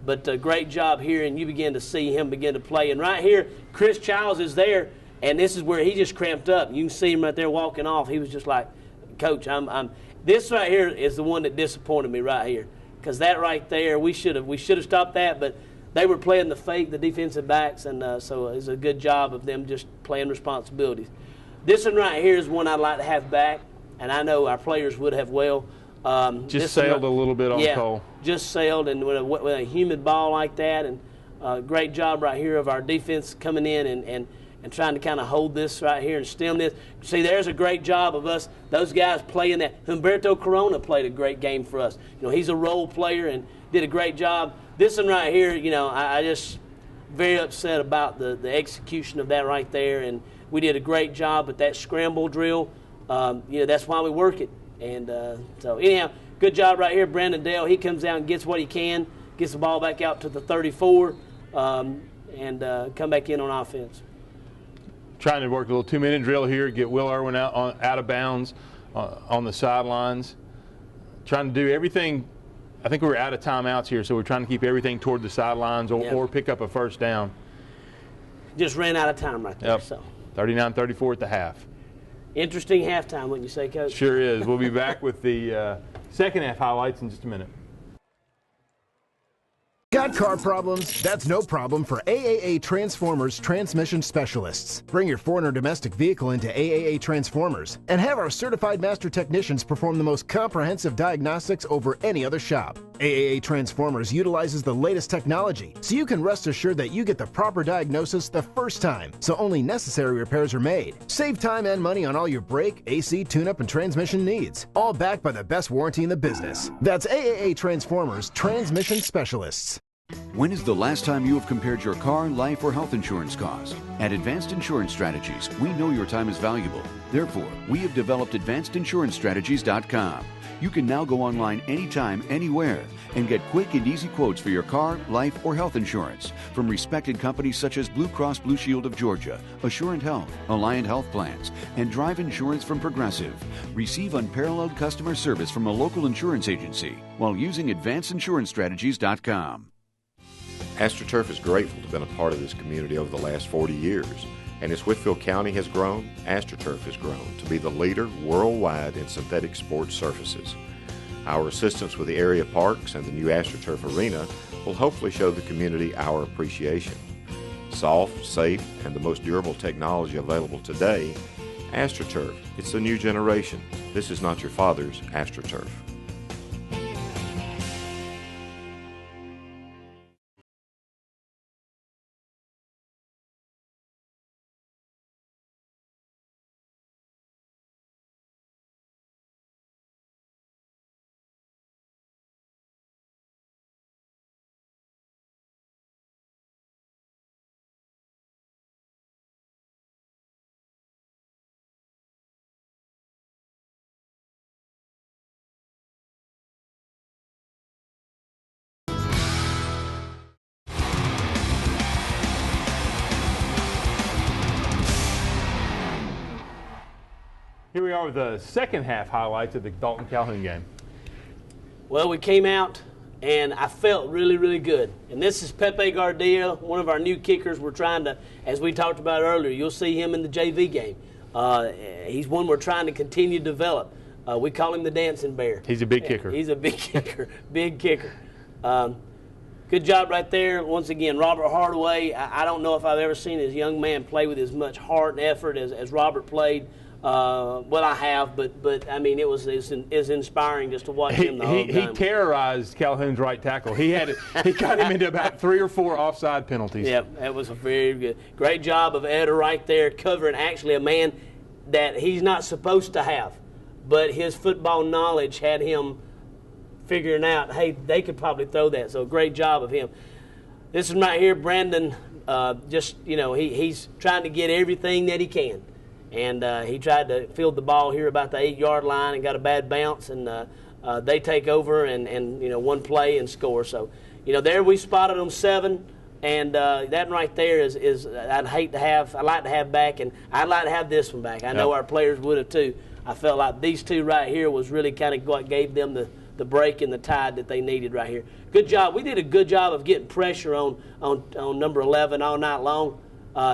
But great job here, and you begin to see him begin to play. And right here, Chris Childs is there, and this is where he just cramped up. You can see him right there walking off. He was just like, Coach, this right here is the one that disappointed me right here, because that right there, we should have stopped that, but they were playing the fake, the defensive backs, and so it was a good job of them just playing responsibilities. This one right here is one I'd like to have back, and I know our players would have well. Just sailed a little bit on Cole. Just sailed, and with a humid ball like that, and great job right here of our defense coming in and trying to kind of hold this right here and stem this. See, there's a great job of us, those guys playing that. Humberto Corona played a great game for us. You know, he's a role player and did a great job. This one right here, you know, I just very upset about the execution of that right there, and we did a great job with that scramble drill. You know, that's why we work it. And so anyhow, good job right here. Brandon Dale, he comes out and gets what he can, gets the ball back out to the 34, and come back in on offense. Trying to work a little 2-minute drill here, get Will Irwin out of bounds on the sidelines. Trying to do everything. I think we were out of timeouts here, so we're trying to keep everything toward the sidelines or pick up a first down. Just ran out of time right there. Yep. So 39-34 at the half. Interesting halftime, wouldn't you say, Coach? Sure is. We'll be back with the second half highlights in just a minute. Got car problems? That's no problem for AAA Transformers Transmission Specialists. Bring your foreign or domestic vehicle into AAA Transformers and have our certified master technicians perform the most comprehensive diagnostics over any other shop. AAA Transformers utilizes the latest technology, so you can rest assured that you get the proper diagnosis the first time, so only necessary repairs are made. Save time and money on all your brake, AC, tune-up, and transmission needs, all backed by the best warranty in the business. That's AAA Transformers Transmission Specialists. When is the last time you have compared your car, life, or health insurance cost? At Advanced Insurance Strategies, we know your time is valuable. Therefore, we have developed AdvancedInsuranceStrategies.com. You can now go online anytime, anywhere, and get quick and easy quotes for your car, life, or health insurance from respected companies such as Blue Cross Blue Shield of Georgia, Assurant Health, Alliant Health Plans, and Drive Insurance from Progressive. Receive unparalleled customer service from a local insurance agency while using AdvancedInsuranceStrategies.com. AstroTurf is grateful to have been a part of this community over the last 40 years. And as Whitfield County has grown, AstroTurf has grown to be the leader worldwide in synthetic sports surfaces. Our assistance with the area parks and the new AstroTurf arena will hopefully show the community our appreciation. Soft, safe, and the most durable technology available today, AstroTurf, it's the new generation. This is not your father's AstroTurf. Here we are with the second half highlights of the Dalton Calhoun game. Well, we came out, and I felt really, really good. And this is Pepe Gardia, one of our new kickers. We're trying to, as we talked about earlier, you'll see him in the JV game. He's one we're trying to continue to develop. We call him the dancing bear. He's a big kicker. He's a big kicker, big kicker. Good job right there. Once again, Robert Hardaway, I don't know if I've ever seen this young man play with as much heart and effort as Robert played. Well, I have, but I mean, it was inspiring just to watch him the whole time. He terrorized Calhoun's right tackle. He got him into about 3 or 4 offside penalties. Yep, that was a very good, great job of Eder right there covering actually a man that he's not supposed to have. but his football knowledge had him figuring out, hey, they could probably throw that. So great job of him. This one right here, Brandon, he's trying to get everything that he can. And he tried to field the ball here about the 8-yard line and got a bad bounce, and they take over and one play and score. So, there we spotted them 7, and that right there is I'd like to have back, and I'd like to have this one back. I know our players would have too. I felt like these two right here was really kind of what gave them the break and the tide that they needed right here. Good job. We did a good job of getting pressure on number 11 all night long.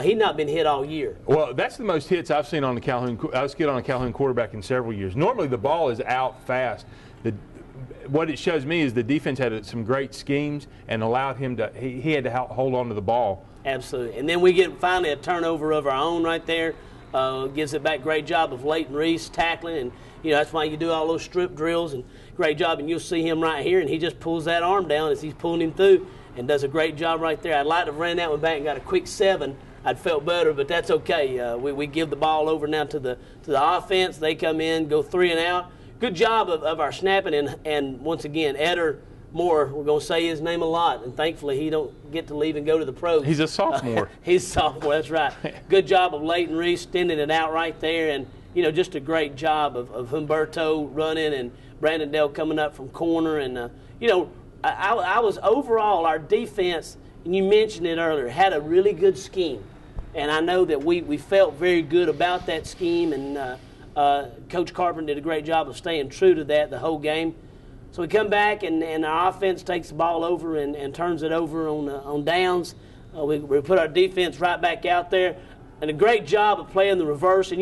He's not been hit all year. Well, that's the most hits I've seen on the Calhoun. I've seen on a Calhoun quarterback in several years. Normally, the ball is out fast. What it shows me is the defense had some great schemes and allowed him to. He had to hold on to the ball. Absolutely. And then we get finally a turnover of our own right there. Gives it back. Great job of Leighton Reese tackling, and that's why you do all those strip drills. And great job. And you'll see him right here, and he just pulls that arm down as he's pulling him through, and does a great job right there. I'd like to have ran that one back and got a quick 7. I'd felt better, but that's okay. We give the ball over now to the offense. They come in, go 3 and out. Good job of our snapping, and once again, Eder Moore, we're going to say his name a lot, and thankfully he don't get to leave and go to the pros. He's a sophomore. He's a sophomore, that's right. Good job of Leighton Reese extending it out right there, and just a great job of Humberto running and Brandon Dale coming up from corner, and I was overall our defense, and you mentioned it earlier, had a really good scheme. And I know that we felt very good about that scheme, and Coach Carpenter did a great job of staying true to that the whole game. So we come back, and our offense takes the ball over and turns it over on downs. We put our defense right back out there, and a great job of playing the reverse. And,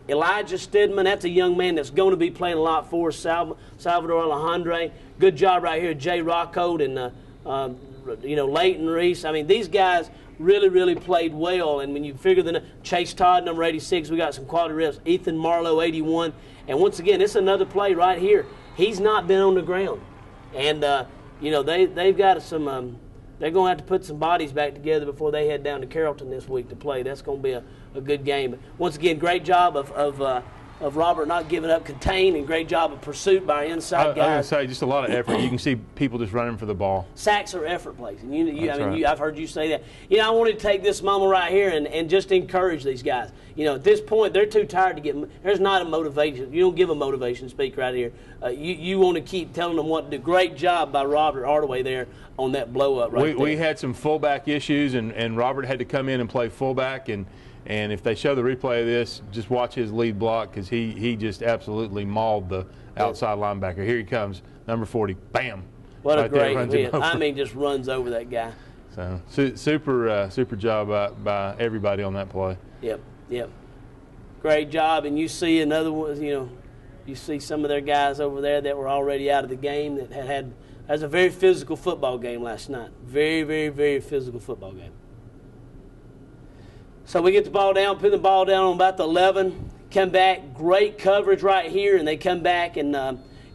Elijah Stidman, that's a young man that's going to be playing a lot for us, Salvador Alejandre. Good job right here, Jay Rockhold and, Leighton Reese. I mean, these guys really, really played well. And when you figure Chase Todd, number 86, we got some quality reps. Ethan Marlowe, 81. And once again, it's another play right here. He's not been on the ground. And, they've got some they're going to have to put some bodies back together before they head down to Carrollton this week to play. That's going to be a good game. But once again, great job of Robert not giving up contain, and great job of pursuit by our inside guys. I was going to say, just a lot of effort. You can see people just running for the ball. Sacks are effort plays. And I've heard you say that. I wanted to take this moment right here and just encourage these guys. At this point, they're too tired to get – there's not a motivation. You don't give a motivation speak right here. You want to keep telling them what to do. Great job by Robert Hardaway there on that blow-up right there. We had some fullback issues, and Robert had to come in and play fullback, and if they show the replay of this, just watch his lead block, because he just absolutely mauled the outside linebacker. Here he comes, number 40, bam. What a great hit. Just runs over that guy. So super job by everybody on that play. Yep. Great job. And you see another one, you see some of their guys over there that were already out of the game that had a very physical football game last night. Very, very, very physical football game. So we get the ball down, put the ball down on about the 11, come back, great coverage right here, and they come back, and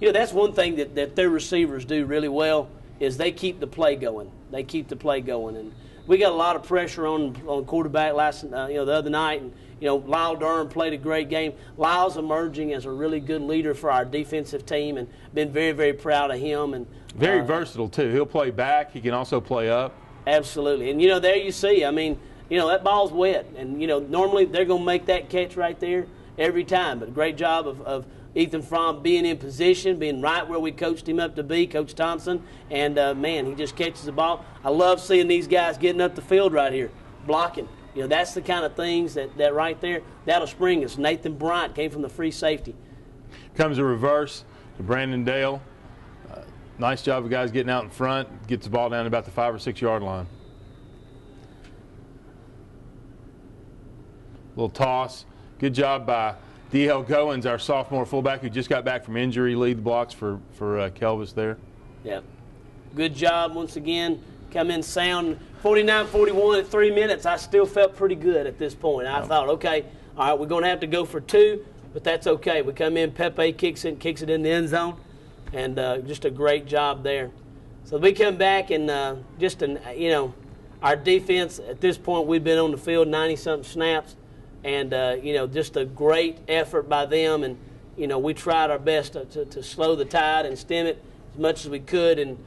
that's one thing that their receivers do really well is they keep the play going. And we got a lot of pressure on quarterback the other night, and Lyle Durham played a great game. Lyle's emerging as a really good leader for our defensive team, and been very, very proud of him. And very versatile too. He'll play back. He can also play up. Absolutely, and there you see. That ball's wet, and, normally they're going to make that catch right there every time. But a great job of Ethan Fromm being in position, being right where we coached him up to be, Coach Thompson. And, he just catches the ball. I love seeing these guys getting up the field right here, blocking. That's the kind of things that right there, that'll spring us. Nathan Bryant came from the free safety. Comes a reverse to Brandon Dale. Nice job of guys getting out in front, gets the ball down to about the 5 or 6 yard line. Little toss. Good job by D.L. Goins, our sophomore fullback who just got back from injury, lead the blocks for Kelvis there. Yep. Good job once again. Come in sound. 49-41 at 3 minutes. I still felt pretty good at this point. I thought, okay, all right, we're going to have to go for 2, but that's okay. We come in, Pepe kicks it in the end zone, and just a great job there. So we come back, and our defense at this point, we've been on the field 90-something snaps. And, just a great effort by them. And, we tried our best to slow the tide and stem it as much as we could, and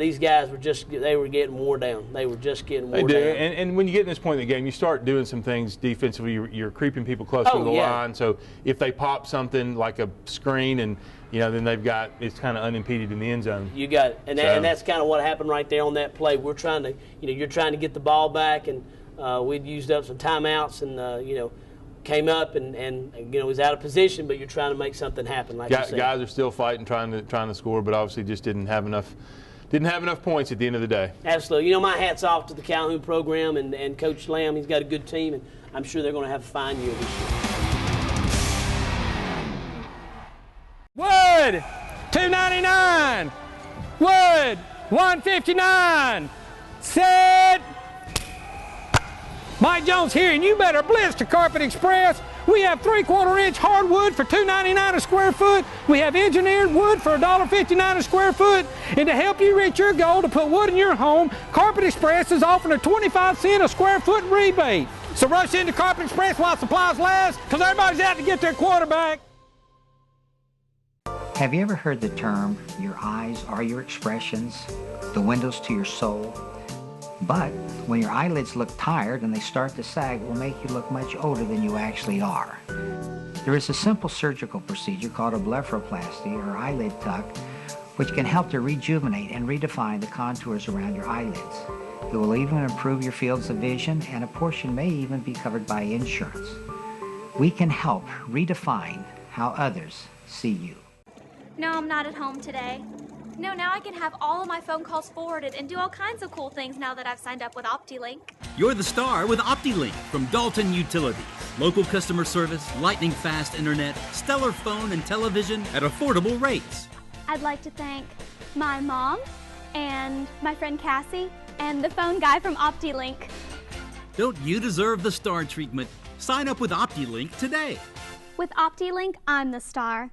these guys they were getting wore down. They were just getting wore down. And when you get to this point in the game, you start doing some things defensively. You're creeping people closer to the line. So if they pop something like a screen, and then it's kind of unimpeded in the end zone. You got it. And that's kind of what happened right there on that play. We're trying to, you're trying to get the ball back, and we'd used up some timeouts, and came up and was out of position, but you're trying to make something happen. Like you said, guys are still fighting, trying to score, but obviously just didn't have enough points at the end of the day. Absolutely. My hat's off to the Calhoun program and Coach Lamb. He's got a good team, and I'm sure they're going to have a fine year this year. Wood, $2.99. Wood, $1.59. Set. Mike Jones here, and you better blitz to Carpet Express. We have 3/4-inch hardwood for $2.99 a square foot. We have engineered wood for $1.59 a square foot. And to help you reach your goal to put wood in your home, Carpet Express is offering a 25-cent a square foot rebate. So rush into Carpet Express while supplies last, because everybody's out to get their quarterback. Have you ever heard the term, your eyes are your expressions, the windows to your soul? But when your eyelids look tired and they start to sag, it will make you look much older than you actually are. There is a simple surgical procedure called a blepharoplasty, or eyelid tuck, which can help to rejuvenate and redefine the contours around your eyelids. It will even improve your fields of vision, and a portion may even be covered by insurance. We can help redefine how others see you. No, I'm not at home today. No, now I can have all of my phone calls forwarded and do all kinds of cool things now that I've signed up with OptiLink. You're the star with OptiLink from Dalton Utilities. Local customer service, lightning fast internet, stellar phone and television at affordable rates. I'd like to thank my mom and my friend Cassie and the phone guy from OptiLink. Don't you deserve the star treatment? Sign up with OptiLink today. With OptiLink, I'm the star.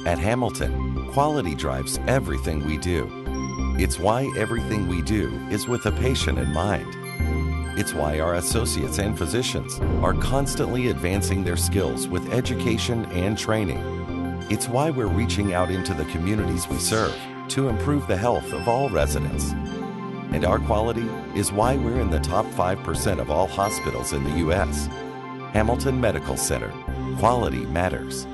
At Hamilton, quality drives everything we do. It's why everything we do is with a patient in mind. It's why our associates and physicians are constantly advancing their skills with education and training. It's why we're reaching out into the communities we serve to improve the health of all residents. And our quality is why we're in the top 5% of all hospitals in the U.S. Hamilton Medical Center. Quality matters.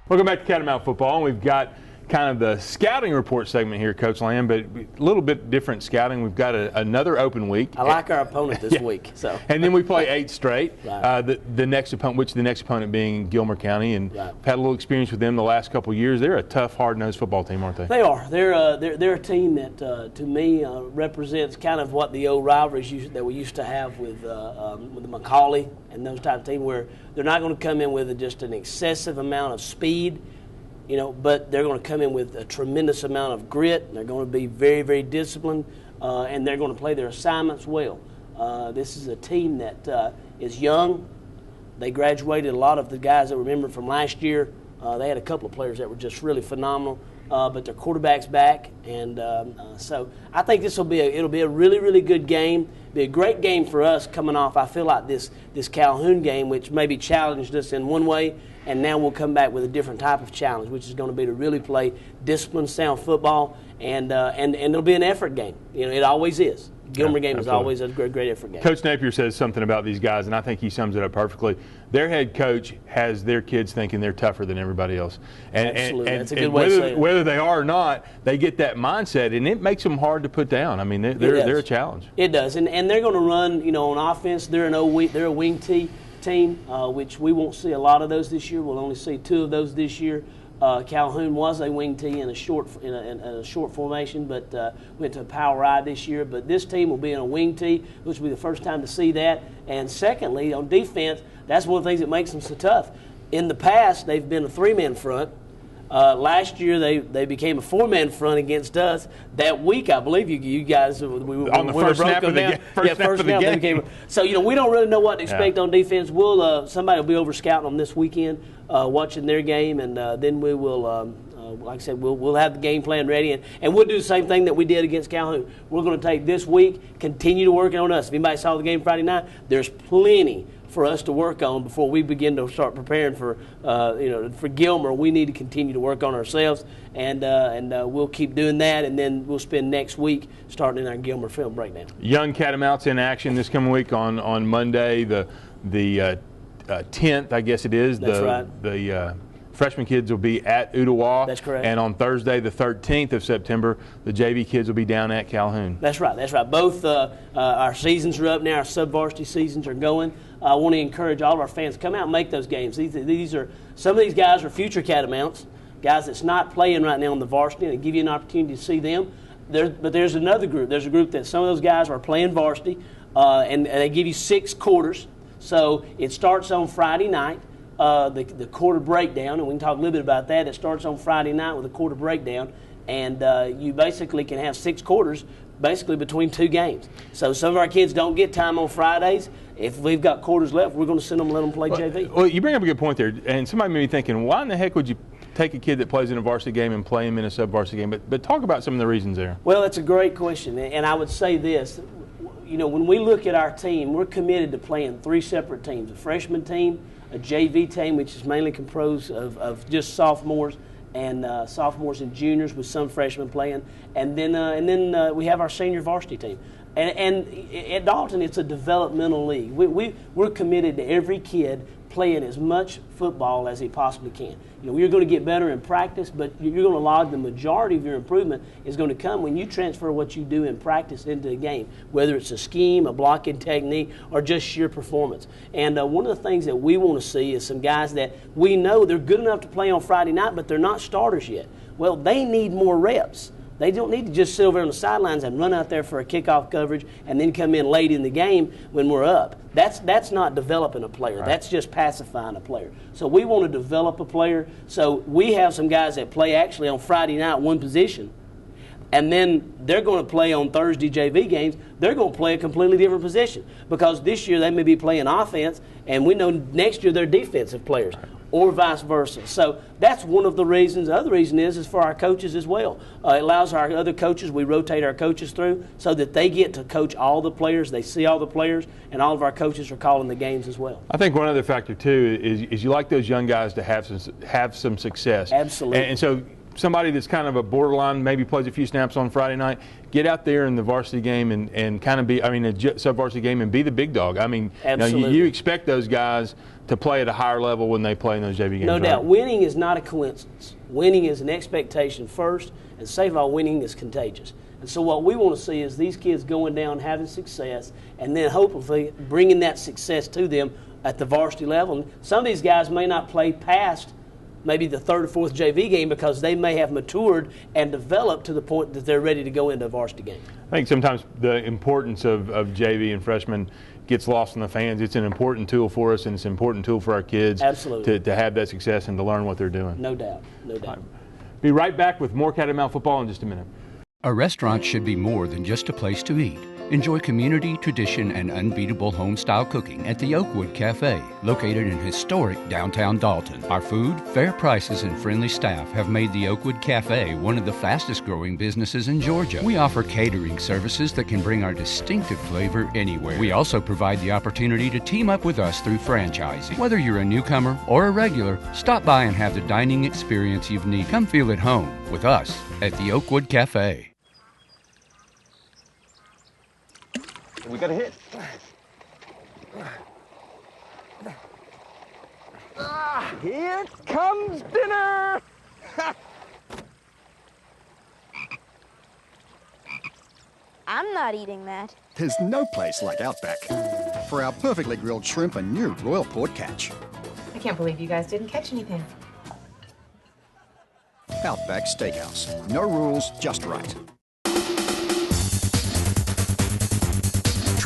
Welcome back to Catamount Football, and we've got kind of the scouting report segment here, Coach Lamb, but a little bit different scouting. We've got another open week. I like our opponent this week. So. And then we play 8 straight. Right. The next opponent being Gilmer County, and right. Had a little experience with them the last couple of years. They're a tough, hard-nosed football team, aren't they? They are. They're a team that, to me, represents kind of what the old rivalries that we used to have with the McCauley and those type of teams, where they're not going to come in with just an excessive amount of speed. But they're going to come in with a tremendous amount of grit. They're going to be very, very disciplined, and they're going to play their assignments well. This is a team that is young. They graduated a lot of the guys that remember from last year. They had a couple of players that were just really phenomenal, but their quarterback's back, and so I think it'll be a really, really good game. Be a great game for us coming off. I feel like this Calhoun game, which maybe challenged us in one way, and now we'll come back with a different type of challenge, which is going to be to really play disciplined, sound football, and it'll be an effort game. It always is. Gilmer game is always a great effort game. Coach Napier says something about these guys, and I think he sums it up perfectly. Their head coach has their kids thinking they're tougher than everybody else. Absolutely. That's a good way to say it. Whether they are or not, they get that mindset, and it makes them hard to put down. I mean, they're a challenge. It does, and they're going to run, on offense. They're a wing team, which we won't see a lot of those this year. We'll only see 2 of those this year. Calhoun was a wing tee in a short formation, but went to a power I this year. But this team will be in a wing tee, which will be the first time to see that. And secondly, on defense, that's one of the things that makes them so tough. In the past, they've been a 3-man front. Last year, they became a 4-man front against us. That week, I believe you guys on the first snap of the game. First snap they became. So we don't really know what to expect on defense. Somebody will be over scouting them this weekend, watching their game, and then we will Like I said, we'll have the game plan ready, and we'll do the same thing that we did against Calhoun. We're going to take this week, continue to work on us. If anybody saw the game Friday night, there's plenty for us to work on before we begin to start preparing for Gilmer. We need to continue to work on ourselves, and we'll keep doing that, and then we'll spend next week starting in our Gilmer film breakdown. Young Catamounts in action this coming week on Monday, the 10th, I guess it is. That's right. The freshman kids will be at Ottawa. That's correct. And on Thursday, the 13th of September, the JV kids will be down at Calhoun. That's right. That's right. Both our seasons are up now. Our sub-varsity seasons are going. I want to encourage all of our fans to come out and make those games. These are some of these guys are future Catamounts, guys that's not playing right now on the varsity, and give you an opportunity to see them. But there's another group. There's a group that some of those guys are playing varsity, and they give you 6 quarters. So it starts on Friday night. The quarter breakdown, and we can talk a little bit about that. It starts on Friday night with a quarter breakdown, and you basically can have 6 quarters basically between 2 games. So some of our kids don't get time on Fridays. If we've got quarters left, we're going to send them and let them play JV. Well, you bring up a good point there, and somebody may be thinking, why in the heck would you take a kid that plays in a varsity game and play him in a sub-varsity game? But talk about some of the reasons there. Well, that's a great question, and I would say this. When we look at our team, we're committed to playing 3 separate teams: a freshman team, a JV team, which is mainly composed of just sophomores and juniors with some freshmen playing, and then we have our senior varsity team. And at Dalton, it's a developmental league. We're committed to every kid playing as much football as he possibly can. You're going to get better in practice, but you're going to log the majority of your improvement is going to come when you transfer what you do in practice into the game, whether it's a scheme, a blocking technique, or just sheer performance. And one of the things that we want to see is some guys that we know they're good enough to play on Friday night, but they're not starters yet. Well, they need more reps. They don't need to just sit over on the sidelines and run out there for a kickoff coverage and then come in late in the game when we're up. That's not developing a player. Right. That's just pacifying a player. So we want to develop a player. So we have some guys that play actually on Friday night one position, and then they're going to play on Thursday JV games. They're going to play a completely different position because this year they may be playing offense, and we know next year they're defensive players. Or vice versa. So that's one of the reasons. The other reason is for our coaches as well. It allows our other coaches, we rotate our coaches through so that they get to coach all the players, they see all the players, and all of our coaches are calling the games as well. I think one other factor, too, is you like those young guys to have some success. Absolutely. And so somebody that's kind of a borderline, maybe plays a few snaps on Friday night, get out there in the varsity game and kind of be, a sub-varsity game and be the big dog. You expect those guys to play at a higher level when they play in those JV games. No doubt. Right? Winning is not a coincidence. Winning is an expectation first, and second of all, winning is contagious. And so what we want to see is these kids going down, having success, and then hopefully bringing that success to them at the varsity level. And some of these guys may not play past maybe the 3rd or 4th JV game because they may have matured and developed to the point that they're ready to go into a varsity game. I think sometimes the importance of JV and freshmen gets lost in the fans. It's an important tool for us, and it's an important tool for our kids. Absolutely. To have that success and to learn what they're doing. No doubt. No doubt. Be right back with more Catamount Football in just a minute. A restaurant should be more than just a place to eat. Enjoy community, tradition, and unbeatable home-style cooking at the Oakwood Cafe, located in historic downtown Dalton. Our food, fair prices, and friendly staff have made the Oakwood Cafe one of the fastest-growing businesses in Georgia. We offer catering services that can bring our distinctive flavor anywhere. We also provide the opportunity to team up with us through franchising. Whether you're a newcomer or a regular, stop by and have the dining experience you've needed. Come feel at home with us at the Oakwood Cafe. We got a hit. Here comes dinner! I'm not eating that. There's no place like Outback for our perfectly grilled shrimp and new Royal Port Catch. I can't believe you guys didn't catch anything. Outback Steakhouse. No rules, just right.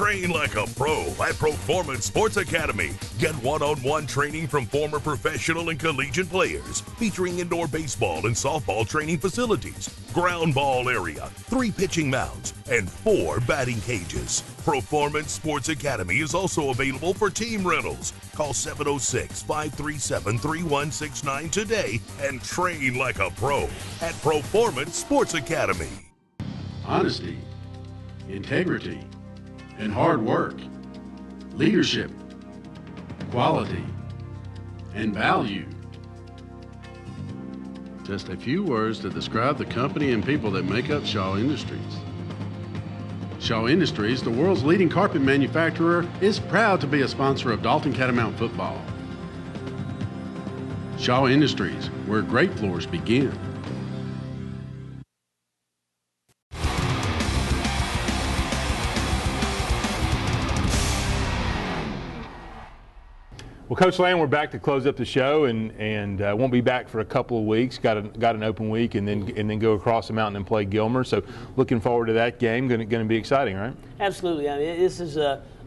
Train like a pro at Performance Sports Academy. Get one-on-one training from former professional and collegiate players, featuring indoor baseball and softball training facilities, ground ball area, 3 pitching mounds, and 4 batting cages. Performance Sports Academy is also available for team rentals. Call 706-537-3169 today and train like a pro at Performance Sports Academy. Honesty, integrity, and hard work, leadership, quality, and value. Just a few words to describe the company and people that make up Shaw Industries. Shaw Industries, the world's leading carpet manufacturer, is proud to be a sponsor of Dalton Catamount Football. Shaw Industries, where great floors begin. Well, Coach Land, we're back to close up the show, and won't be back for a couple of weeks. Got an open week, and then go across the mountain and play Gilmer. So, looking forward to that game. Going to be exciting, right? Absolutely. I mean, this is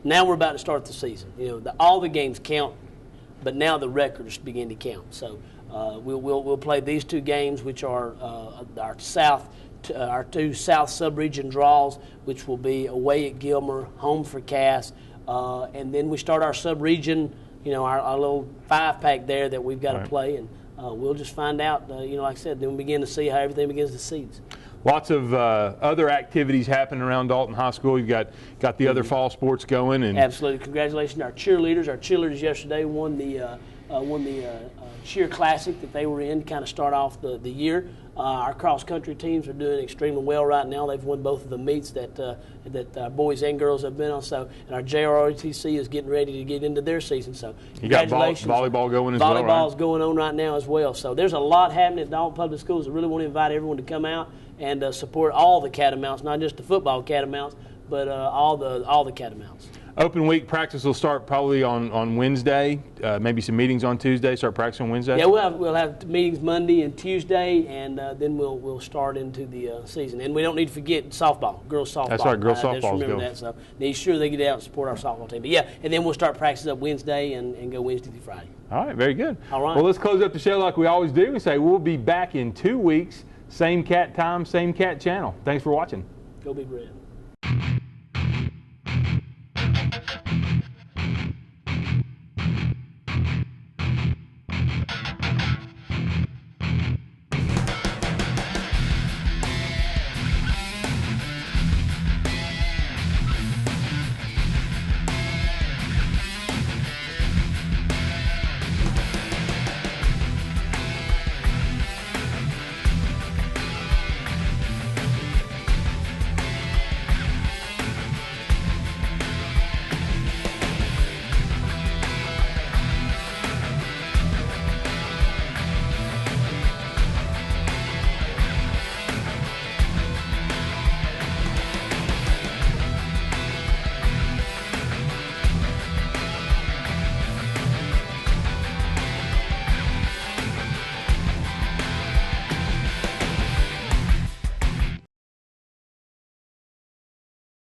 now we're about to start the season. You know, all the games count, but now the records begin to count. So, we'll play these 2 games, which are our 2 South sub-region draws, which will be away at Gilmer, home for Cass, and then we start our sub-region. You know, our little 5-pack there that we've got to play, and we'll just find out, you know, like I said, then we begin to see how everything begins to seeds. Lots of other activities happening around Dalton High School. You've got the other fall sports going. And absolutely. Congratulations to our cheerleaders. Our cheerleaders yesterday won the cheer classic that they were in to kind of start off the year. Our cross-country teams are doing extremely well right now. They've won both of the meets that boys and girls have been on. So, and our JROTC is getting ready to get into their season. So, congratulations. You got volleyball going as well, right? Volleyball's going on right now as well. So, there's a lot happening at Dalton Public Schools. I really want to invite everyone to come out and support all the Catamounts, not just the football Catamounts, but all the Catamounts. Open week practice will start probably on Wednesday. Maybe some meetings on Tuesday. Start practicing on Wednesday. Yeah, we'll have meetings Monday and Tuesday, and then we'll start into the season. And we don't need to forget softball, girls softball. That's right, girls softball. Just remember that. So make sure they get out and support our softball team. But yeah, and then we'll start practice up Wednesday and go Wednesday through Friday. All right, very good. All right. Well, let's close up the show like we always do and say we'll be back in 2 weeks. Same cat time, same cat channel. Thanks for watching. Go Big Red.